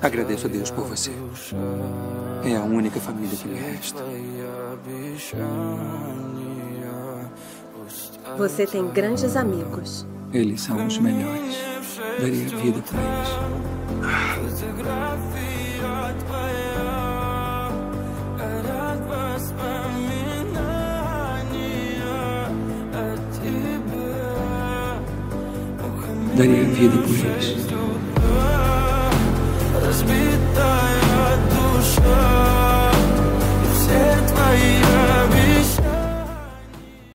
Agradeço a Deus por você. É a única família que me resta. Você tem grandes amigos. Eles são os melhores. Daria vida por eles. Daria vida por eles. Разбитая душа, и все твои